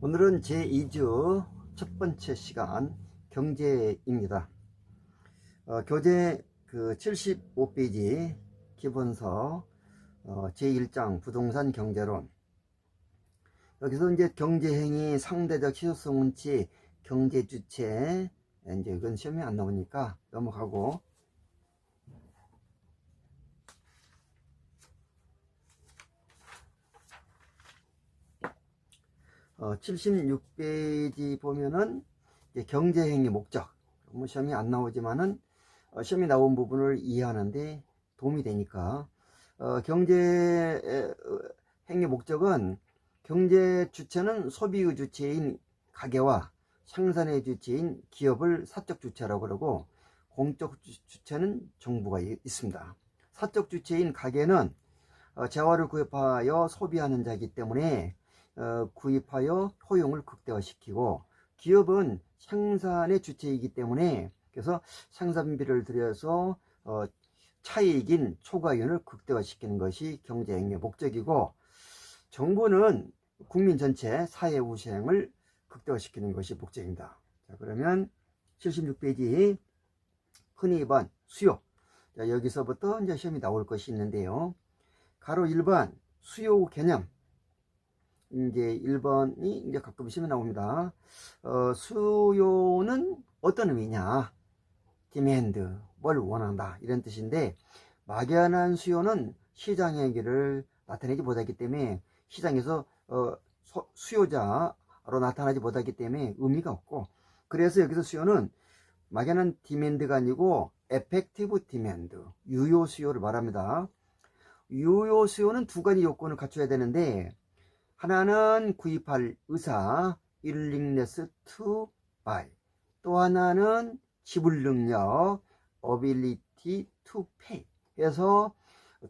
오늘은 제2주 첫 번째 시간 경제입니다. 교재 75페이지 기본서 제1장 부동산 경제론. 여기서 이제 경제행위 상대적 희소성 운치 경제 주체, 이제 이건 시험에 안 나오니까 넘어가고, 76페이지 보면은 이제 경제행위 목적, 뭐 시험이 안 나오지만은 시험이 나온 부분을 이해하는데 도움이 되니까, 경제행위 목적은 경제 주체는 소비의 주체인 가게와 생산의 주체인 기업을 사적 주체라고 그러고, 공적 주체는 정부가 있습니다. 사적 주체인 가게는 재화를 구입하여 소비하는 자이기 때문에 구입하여 효용을 극대화시키고, 기업은 생산의 주체이기 때문에 그래서 생산비를 들여서 차이익인 초과이윤을 극대화시키는 것이 경제행위의 목적이고, 정부는 국민 전체 사회 우생을 극대화시키는 것이 목적입니다. 자, 그러면 76페이지 흔히 2번 수요. 자, 여기서부터 이제 시험이 나올 것이 있는데요. 가로 1번 수요 개념. 이제 1번이 이제 가끔 시험에 나옵니다. 수요는 어떤 의미냐? 디맨드, 뭘 원한다, 이런 뜻인데, 막연한 수요는 시장의 길을 나타내지 못하기 때문에 시장에서 수요자로 나타나지 못하기 때문에 의미가 없고, 그래서 여기서 수요는 막연한 디맨드가 아니고 에펙티브 디맨드, 유효 수요를 말합니다. 유효 수요는 두 가지 요건을 갖춰야 되는데, 하나는 구입할 의사, willingness to buy, 또 하나는 지불 능력, ability to pay 해서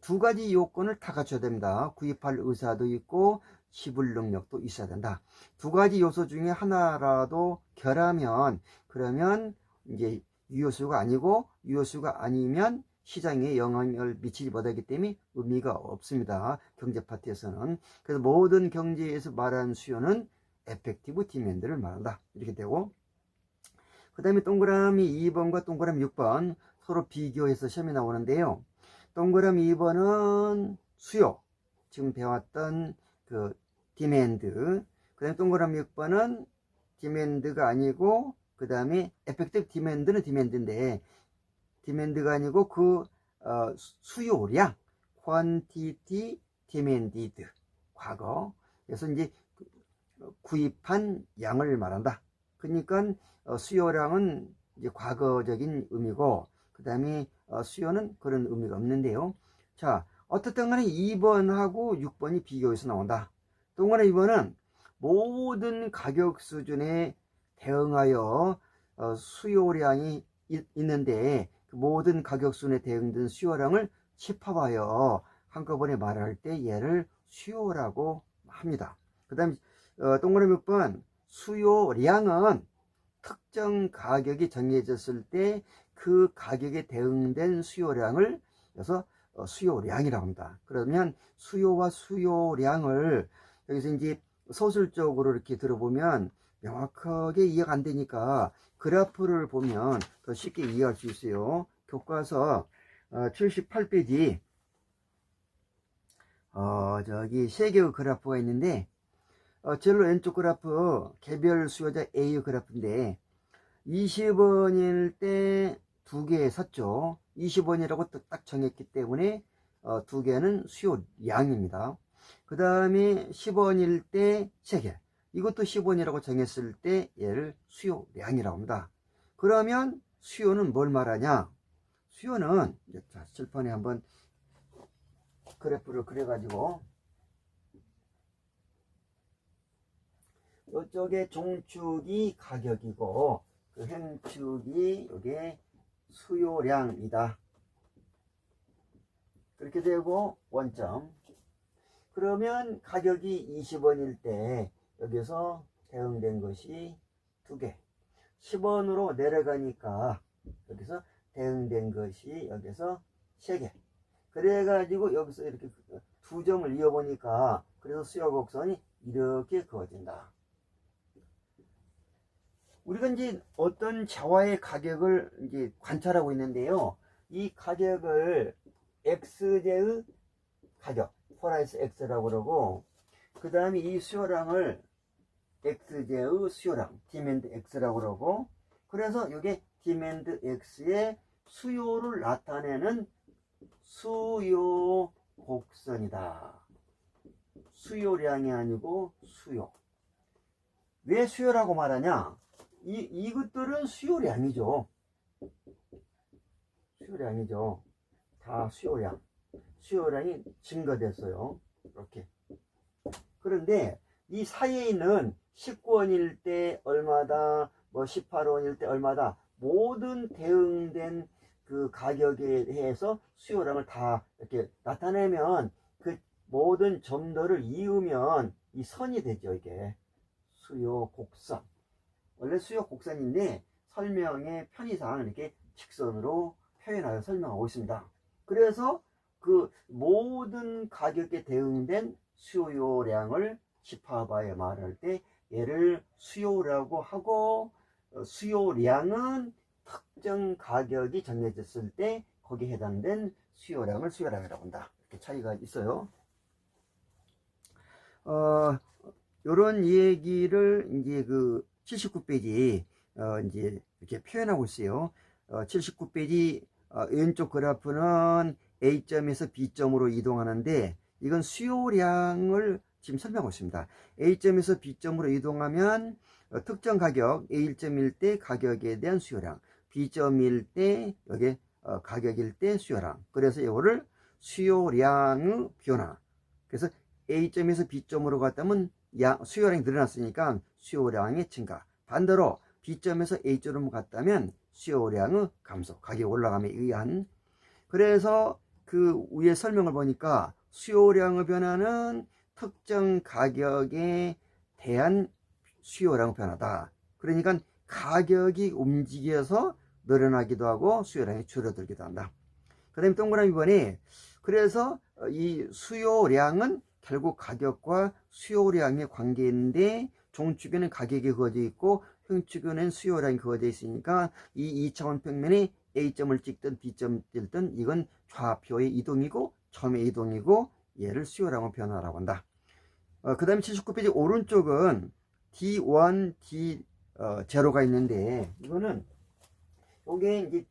두 가지 요건을 다 갖춰야 됩니다. 구입할 의사도 있고 지불 능력도 있어야 된다. 두 가지 요소 중에 하나라도 결하면, 그러면 이제 유효수요가 아니고, 유효수요가 아니면 시장에 영향을 미치지 못하기 때문에 의미가 없습니다. 경제 파트에서는. 그래서 모든 경제에서 말하는 수요는 에펙티브 디맨드를 말한다, 이렇게 되고, 그 다음에 동그라미 2번과 동그라미 6번 서로 비교해서 시험이 나오는데요. 동그라미 2번은 수요, 지금 배웠던 그 디맨드. 그 다음에 동그라미 6번은 디맨드가 아니고, 그 다음에 에펙티브 디맨드는 디맨드인데, 디맨드가 아니고 그 수요량, quantity demanded, 과거. 그래서 이제 구입한 양을 말한다. 그러니까 수요량은 이제 과거적인 의미고, 그 다음에 수요는 그런 의미가 없는데요. 자, 어떻든 간에 2번하고 6번이 비교해서 나온다. 동그라미 2번은 모든 가격 수준에 대응하여 수요량이 있는데, 그 모든 가격 수준에 대응된 수요량을 집합하여 한꺼번에 말할 때 얘를 수요라고 합니다. 그 다음에 동그라미 6번 수요량은 특정 가격이 정해졌을 때 그 가격에 대응된 수요량을 그래서 수요량이라고 합니다. 그러면 수요와 수요량을 여기서 이제 서술적으로 이렇게 들어보면 명확하게 이해가 안 되니까 그래프를 보면 더 쉽게 이해할 수 있어요. 교과서 78페이지 저기 세 개의 그래프가 있는데, 제일 왼쪽 그래프 개별 수요자 A의 그래프인데 20원일 때 두 개 샀죠. 20원이라고 딱 정했기 때문에 두 개는 수요량입니다. 그 다음에 10원일 때 세 개, 이것도 10원이라고 정했을 때 얘를 수요량이라고 합니다. 그러면 수요는 뭘 말하냐? 수요는 자, 칠판에 한번 그래프를 그려가지고, 이쪽에 종축이 가격이고 그 행축이 이게 수요량이다. 그렇게 되고 원점. 그러면 가격이 20원일 때 여기서 대응된 것이 두 개, 10원으로 내려가니까 여기서 대응된 것이 여기서 세 개. 그래가지고 여기서 이렇게 두 점을 이어보니까 그래서 수요 곡선이 이렇게 그어진다. 우리가 이제 어떤 자화의 가격을 이제 관찰하고 있는데요. 이 가격을 XJ의 가격, 프라이스 X라고 그러고, 그 다음에 이 수요량을 XJ의 수요량, 디맨드 X라고 그러고, 그래서 이게 디맨드 X의 수요를 나타내는 수요 곡선이다. 수요량이 아니고 수요. 왜 수요라고 말하냐? 이것들은 수요량이죠. 수요량이죠. 다 수요량. 수요량이 증가됐어요. 이렇게. 그런데 이 사이에 있는 19원일 때 얼마다, 뭐 18원일 때 얼마다, 모든 대응된 그 가격에 대해서 수요량을 다 이렇게 나타내면 그 모든 점들을 이으면 이 선이 되죠, 이게. 수요 곡선. 원래 수요 곡선인데 설명의 편의상 이렇게 직선으로 표현하여 설명하고 있습니다. 그래서 그 모든 가격에 대응된 수요량을 집합하여 말할 때 얘를 수요라고 하고, 수요량은 특정 가격이 정해졌을 때 거기에 해당된 수요량을 수요량이라고 한다. 이렇게 차이가 있어요. 요런 얘기를 이제 그 79페이지 이제 이렇게 표현하고 있어요. 79페이지 왼쪽 그래프는 A점에서 B점으로 이동하는데 이건 수요량을 지금 설명하고 있습니다. A점에서 B점으로 이동하면 특정 가격 A1점일 때 가격에 대한 수요량, B점일 때 여기 가격일 때 수요량. 그래서 이거를 수요량의 변화. 그래서 A점에서 B점으로 갔다면 수요량이 늘어났으니까 수요량의 증가. 반대로 B점에서 A점으로 갔다면 수요량의 감소, 가격이 올라감에 의한. 그래서 그 위에 설명을 보니까 수요량의 변화는 특정 가격에 대한 수요량의 변화다. 그러니까 가격이 움직여서 늘어나기도 하고 수요량이 줄어들기도 한다. 그 다음에 동그라미 번에 그래서 이 수요량은 결국 가격과 수요량의 관계인데 종축에는 가격이 그어져 있고 형축에는 수요량이 그어져 있으니까 이 2차원 평면에 A점을 찍든 B점을 찍든 이건 좌표의 이동이고 점의 이동이고 얘를 수요량의 변화라고 한다. 그 다음에 79페이지 오른쪽은 D1, D0가 있는데 이거는 요게 이제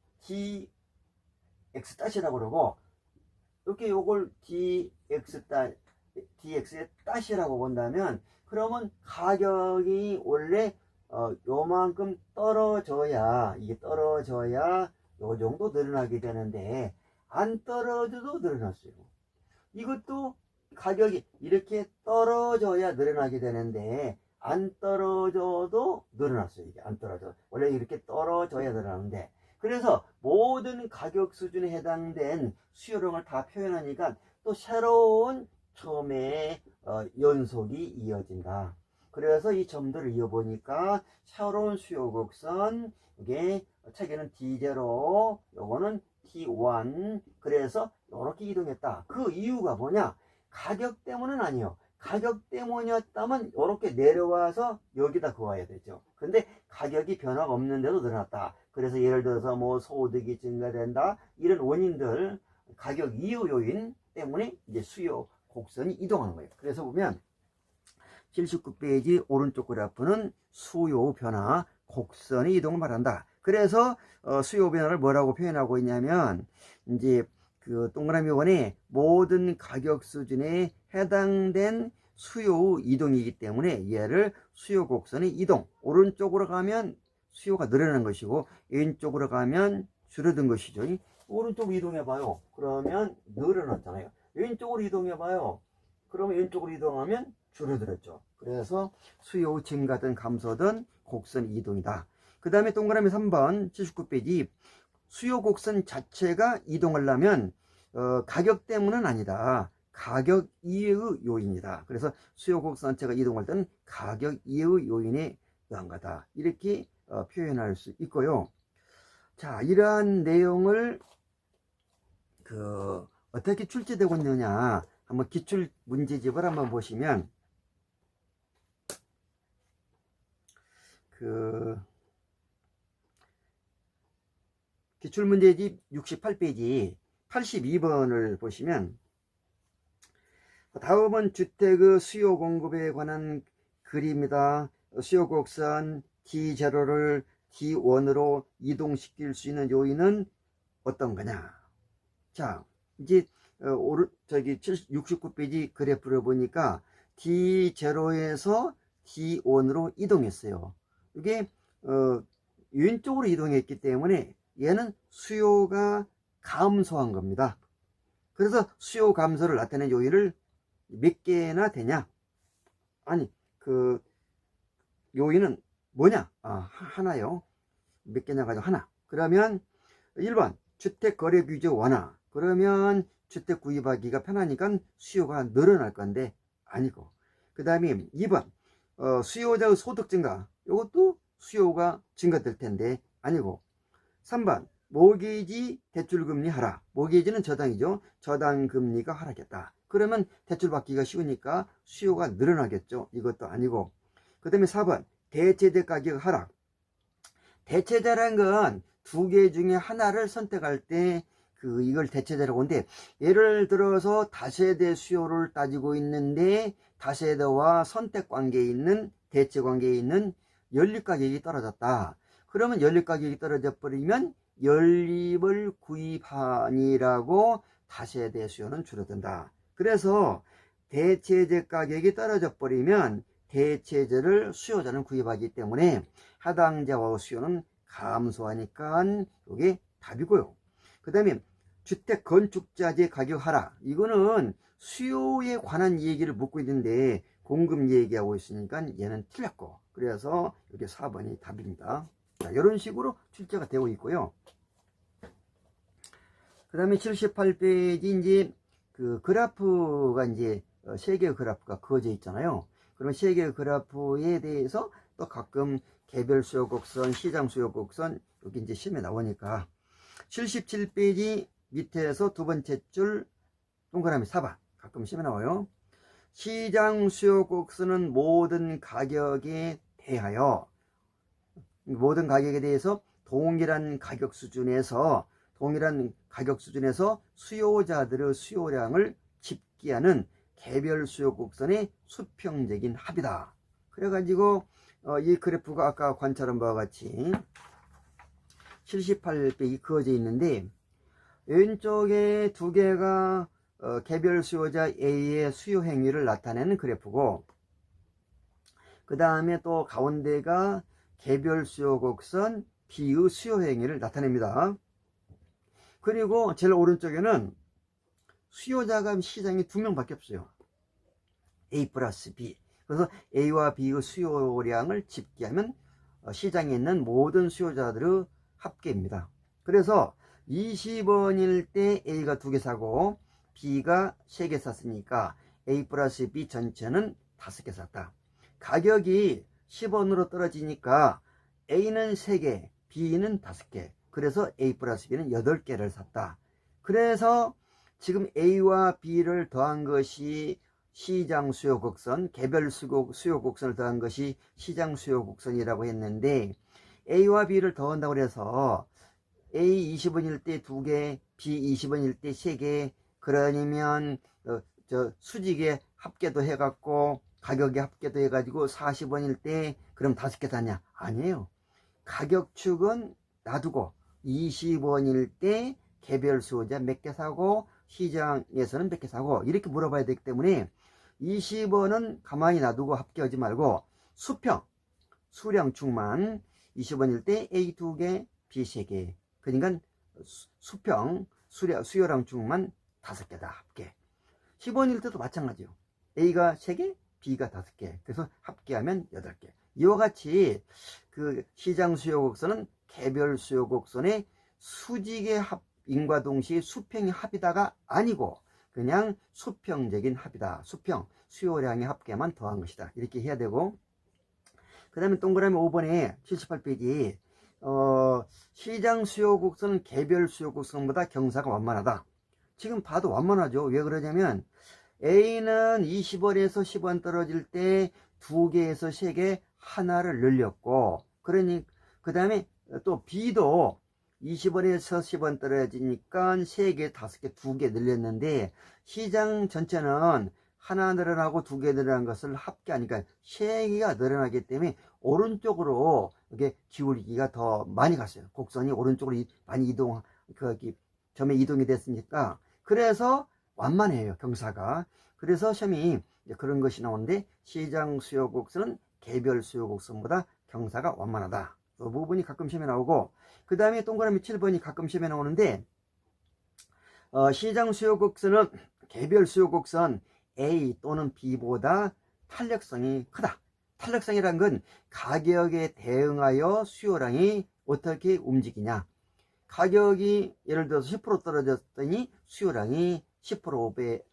DX-이라고 그러고 이렇게 요걸 DX의 따시라고 본다면 그러면 가격이 원래 요만큼 떨어져야 이게 떨어져야 요 정도 늘어나게 되는데 안 떨어져도 늘어났어요. 이것도 가격이 이렇게 떨어져야 늘어나게 되는데 안 떨어져도 늘어났어요. 이게 안 떨어져. 원래 이렇게 떨어져야 늘어나는데 그래서 모든 가격 수준에 해당된 수요량을 다 표현하니까 또 새로운 처음에 연속이 이어진다. 그래서 이 점들을 이어보니까 새로운 수요 곡선, 이게 책에는 D0, 요거는 T1. 그래서 이렇게 이동했다. 그 이유가 뭐냐? 가격 때문은 아니에요. 가격 때문이었다면 이렇게 내려와서 여기다 그어야 되죠. 근데 가격이 변화가 없는데도 늘어났다. 그래서 예를 들어서 뭐 소득이 증가된다. 이런 원인들, 가격 이유 요인 때문에 이제 수요 곡선이 이동하는 거예요. 그래서 보면 79페이지 오른쪽 그래프는 수요 변화 곡선의 이동을 말한다. 그래서 수요 변화를 뭐라고 표현하고 있냐면 이제 그 동그라미 원에 모든 가격 수준에 해당된 수요 이동이기 때문에 얘를 수요 곡선의 이동. 오른쪽으로 가면 수요가 늘어나는 것이고 왼쪽으로 가면 줄어든 것이죠. 오른쪽으로 이동해 봐요. 그러면 늘어났잖아요. 왼쪽으로 이동해 봐요. 그러면 왼쪽으로 이동하면 줄어들었죠. 그래서 수요 증가든 감소든 곡선 이동이다. 그 다음에 동그라미 3번 79페이지 수요 곡선 자체가 이동하려면 가격 때문은 아니다. 가격 이외의 요인이다. 그래서 수요 곡선 자체가 이동할 때는 가격 이외의 요인에 의한 거다. 이렇게 표현할 수 있고요. 자, 이러한 내용을 어떻게 출제되고 있느냐 한번 기출 문제집을 한번 보시면 기출문제집 68페이지 82번을 보시면, 다음은 주택의 수요 공급에 관한 글입니다. 수요 곡선 D0를 D1으로 이동시킬 수 있는 요인은 어떤 거냐? 자, 이제 저기 69페이지 그래프를 보니까 D0에서 D1으로 이동했어요. 이게 왼쪽으로 이동했기 때문에 얘는 수요가 감소한 겁니다. 그래서 수요 감소를 나타내는 요인을 몇 개나 되냐? 아니, 그 요인은 뭐냐? 하나요. 몇 개냐 가지고 하나. 그러면 1번 주택 거래 규제 완화. 그러면 주택 구입하기가 편하니까 수요가 늘어날 건데 아니고. 그 다음에 2번 수요자의 소득 증가. 이것도 수요가 증가될 텐데 아니고. 3번 모기지 대출금리 하락. 모기지는 저당이죠. 저당금리가 하락했다. 그러면 대출 받기가 쉬우니까 수요가 늘어나겠죠. 이것도 아니고. 그 다음에 4번 대체재 가격 하락. 대체재라는 건 두 개 중에 하나를 선택할 때 이걸 대체재라고 하는데, 예를 들어서 다세대 수요를 따지고 있는데 다세대와 선택 관계에 있는 대체 관계에 있는 연립 가격이 떨어졌다. 그러면 연립 가격이 떨어져 버리면 연립을 구입하니라고 다세대 수요는 줄어든다. 그래서 대체재 가격이 떨어져 버리면 대체재를 수요자는 구입하기 때문에 하당재와 수요는 감소하니까 이게 답이고요. 그 다음에 주택 건축자재 가격 하락. 이거는 수요에 관한 얘기를 묻고 있는데 공급 얘기하고 있으니까 얘는 틀렸고, 그래서 이게 4번이 답입니다. 자, 이런 식으로 출제가 되고 있고요. 그 다음에 78페이지 이제 그 그래프가 이제 세 개의 그래프가 그어져 있잖아요. 그럼 세 개의 그래프에 대해서 또 가끔 개별 수요 곡선, 시장 수요 곡선, 여기 이제 시험에 나오니까 77페이지 밑에서 두 번째 줄 동그라미 4번 가끔 시험에 나와요. 시장 수요 곡선은 모든 가격에 대하여, 모든 가격에 대해서 동일한 가격 수준에서 수요자들의 수요량을 집계하는 개별 수요 곡선의 수평적인 합이다. 그래가지고 이 그래프가 아까 관찰한 바와 같이 78페이지 그어져 있는데, 왼쪽에 두 개가 개별 수요자 A의 수요 행위를 나타내는 그래프고, 그 다음에 또 가운데가 개별 수요 곡선 B의 수요 행위를 나타냅니다. 그리고 제일 오른쪽에는 수요자가 시장에 두 명밖에 없어요. A 플러스 B. 그래서 A와 B의 수요량을 집계하면 시장에 있는 모든 수요자들의 합계입니다. 그래서 20원일 때 A가 2개 사고 B가 3개 샀으니까 A 플러스 B 전체는 5개 샀다. 가격이 10원으로 떨어지니까 A는 3개, B는 5개. 그래서 A 플러스 B는 8개를 샀다. 그래서 지금 A와 B를 더한 것이 시장 수요 곡선, 개별 수요 곡선을 더한 것이 시장 수요 곡선이라고 했는데, A와 B를 더한다고 해서 A 20원일 때 2개, B 20원일 때 3개, 그러면 수직의 합계도 해갖고 가격의 합계도 해가지고 40원일 때 그럼 5개 사냐? 아니에요. 가격축은 놔두고 20원일 때 개별 수요자 몇 개 사고 시장에서는 몇 개 사고 이렇게 물어봐야 되기 때문에 20원은 가만히 놔두고 합계하지 말고 수량축만 20원일 때 A 2개, B 3개. 그러니까 수요량축만 5개다 합계. 10원일 때도 마찬가지요. A가 3개, B가 5개. 그래서 합계하면 8개. 이와 같이 그 시장 수요 곡선은 개별 수요 곡선의 수직의 합인과 동시에 수평의 합이다가 아니고 그냥 수평적인 합이다. 수요량의 합계만 더한 것이다. 이렇게 해야 되고, 그 다음에 동그라미 5번에 78페이지 시장 수요 곡선은 개별 수요 곡선보다 경사가 완만하다. 지금 봐도 완만하죠. 왜 그러냐면 A는 20원에서 10원 떨어질 때 2개에서 3개 하나를 늘렸고, 그러니 그 다음에 또 B도 20원에서 10원 떨어지니까 3개, 5개, 2개 늘렸는데 시장 전체는 하나 늘어나고 2개 늘어난 것을 합계하니까 3개가 늘어나기 때문에 오른쪽으로 이게 기울기가 더 많이 갔어요. 곡선이 오른쪽으로 많이 점에 이동이 됐으니까 그래서 완만해요, 경사가. 그래서 시험이 그런 것이 나오는데 시장 수요 곡선은 개별 수요 곡선보다 경사가 완만하다. 이 부분이 가끔 시험에 나오고, 그 다음에 동그라미 7번이 가끔 시험에 나오는데 시장 수요 곡선은 개별 수요 곡선 A 또는 B보다 탄력성이 크다. 탄력성이란 건 가격에 대응하여 수요량이 어떻게 움직이냐. 가격이 예를 들어서 10% 떨어졌더니 수요량이 10%의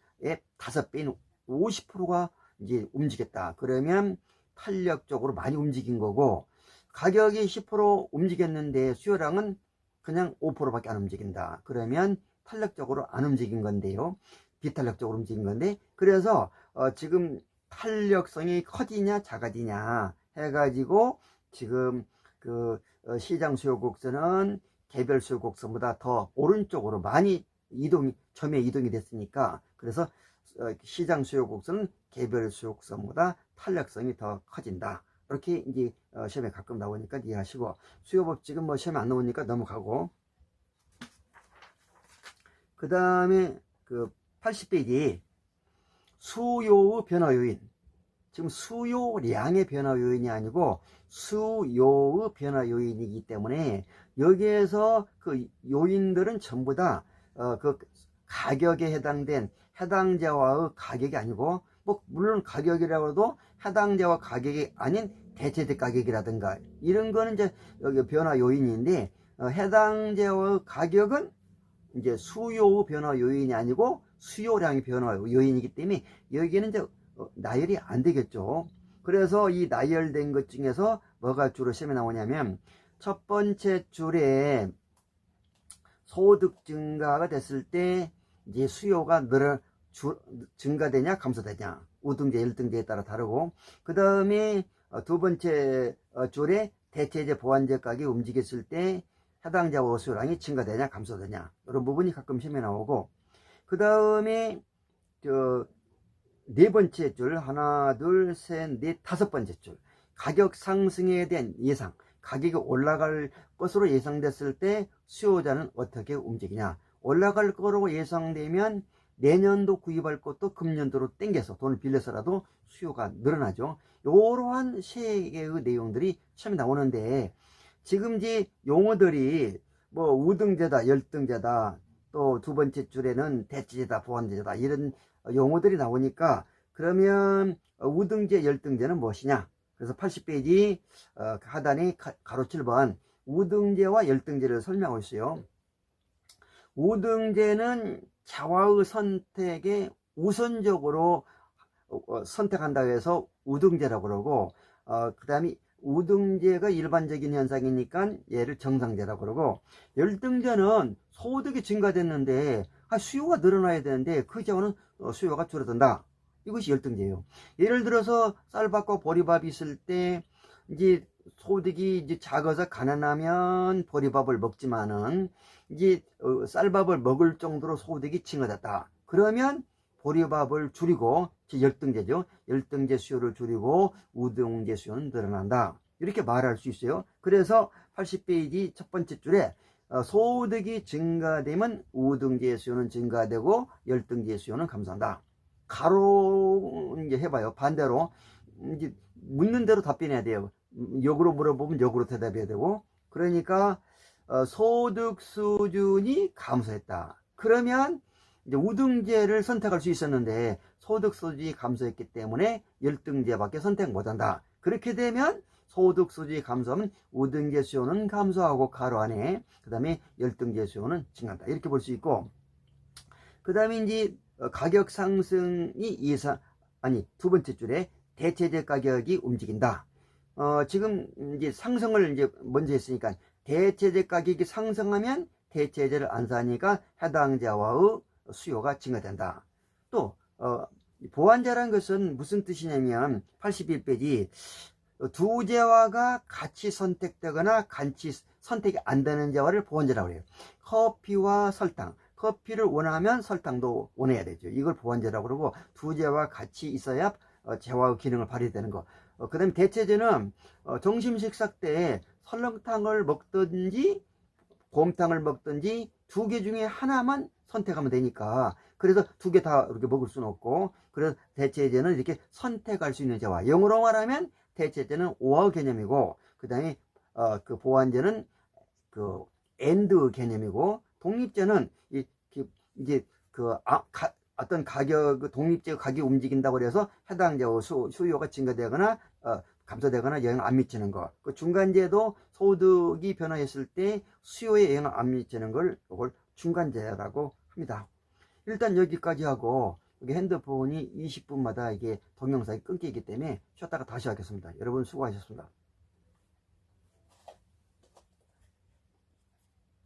5배인 50%가 이제 움직였다. 그러면 탄력적으로 많이 움직인 거고, 가격이 10% 움직였는데 수요량은 그냥 5%밖에 안 움직인다. 그러면 탄력적으로 안 움직인 건데요. 비탄력적으로 움직인 건데, 그래서 지금 탄력성이 커지냐 작아지냐 해가지고 지금 시장 수요 곡선은 개별 수요 곡선보다 더 오른쪽으로 많이 점에 이동이 됐으니까, 그래서 시장 수요 곡선은 개별 수요 곡선보다 탄력성이 더 커진다. 이렇게 이제 시험에 가끔 나오니까 이해하시고, 수요 법칙은 뭐 시험에 안 나오니까 넘어가고, 그 다음에 80페이지 수요의 변화 요인. 지금 수요량의 변화 요인이 아니고 수요의 변화 요인이기 때문에 여기에서 그 요인들은 전부 다 그 가격에 해당된 해당자와의 가격이 아니고, 뭐 물론 가격이라고 해도 해당자와 가격이 아닌 대체적 가격이라든가 이런 거는 이제 여기 변화 요인인데, 해당자와의 가격은 이제 수요 변화 요인이 아니고 수요량의 변화 요인이기 때문에 여기에는 이제 나열이 안 되겠죠. 그래서 이 나열된 것 중에서 뭐가 주로 시험에 나오냐면, 첫 번째 줄에 소득 증가가 됐을 때 이제 수요가 증가되냐 감소되냐, 우등제 1등제에 따라 다르고, 그 다음에 두 번째 줄에 대체제 보완제 가격이 움직였을 때 해당자와 수요량이 증가되냐 감소되냐, 이런 부분이 가끔 시험에 나오고, 그 다음에 네 번째 줄, 하나 둘 셋 넷 다섯 번째 줄, 가격 상승에 대한 예상, 가격이 올라갈 것으로 예상됐을 때 수요자는 어떻게 움직이냐. 올라갈 거로 예상되면 내년도 구입할 것도 금년도로 땡겨서 돈을 빌려서라도 수요가 늘어나죠. 이러한 세 개의 내용들이 시험에 나오는데, 지금 이제 용어들이 뭐 우등제다, 열등제다, 또 두 번째 줄에는 대체제다, 보완제다, 이런 용어들이 나오니까, 그러면 우등제, 열등제는 무엇이냐. 그래서 80페이지 하단에 가로 7번 우등제와 열등제를 설명하고 있어요. 우등제는 자와의 선택에 우선적으로 선택한다고 해서 우등제라고 그러고, 그 다음에 우등제가 일반적인 현상이니까 얘를 정상제라고 그러고, 열등제는 소득이 증가됐는데 수요가 늘어나야 되는데 그 경우는 수요가 줄어든다. 이것이 열등제예요. 예를 들어서 쌀밥과 보리밥이 있을 때 이제 소득이 이제 작아서 가난하면 보리밥을 먹지만은 이제 쌀밥을 먹을 정도로 소득이 증가됐다. 그러면 보리밥을 줄이고, 열등제죠. 열등제 수요를 줄이고 우등제 수요는 늘어난다. 이렇게 말할 수 있어요. 그래서 80페이지 첫 번째 줄에 소득이 증가되면 우등제 수요는 증가되고 열등제 수요는 감소한다. 가로 이제 해봐요. 반대로 이제 묻는 대로 답변해야 돼요. 역으로 물어보면 역으로 대답해야 되고, 그러니까 소득 수준이 감소했다. 그러면 이제 우등제를 선택할 수 있었는데 소득 수준이 감소했기 때문에 열등제밖에 선택 못한다. 그렇게 되면 소득 수준이 감소하면 우등제 수요는 감소하고 가로 안에, 그 다음에 열등제 수요는 증가한다. 이렇게 볼 수 있고, 그 다음에 이제 가격 상승이 두 번째 줄에 대체제 가격이 움직인다. 지금 이제 상승을 이제 먼저 했으니까 대체제 가격이 상승하면 대체제를 안 사니까 해당자와의 수요가 증가된다. 또 보완제라는 것은 무슨 뜻이냐면 81페이지 두 재화가 같이 선택되거나 같이 선택이 안 되는 재화를 보완제라고 해요. 커피와 설탕. 커피를 원하면 설탕도 원해야 되죠. 이걸 보완제라고 그러고, 두 재화가 같이 있어야 재화의 기능을 발휘되는 거. 그 다음에 대체제는 점심 식사 때 설렁탕을 먹든지 곰탕을 먹든지 두 개 중에 하나만 선택하면 되니까, 그래서 두 개 다 이렇게 먹을 수는 없고, 그래서 대체제는 이렇게 선택할 수 있는 재화. 영어로 말하면 대체제는 or 개념이고, 그 다음에 그 보완제는 그 and 개념이고, 독립제는 이제 어떤 가격, 독립제 가격이 움직인다고 그래서 해당 재화 수요가 증가되거나 감소되거나 영향 안 미치는 거. 그 중간재도 소득이 변화했을 때 수요에 영향 안 미치는 걸 이걸 중간재라고 합니다. 일단 여기까지 하고, 여기 핸드폰이 20분마다 이게 동영상이 끊기기 때문에 쉬었다가 다시 하겠습니다. 여러분 수고하셨습니다.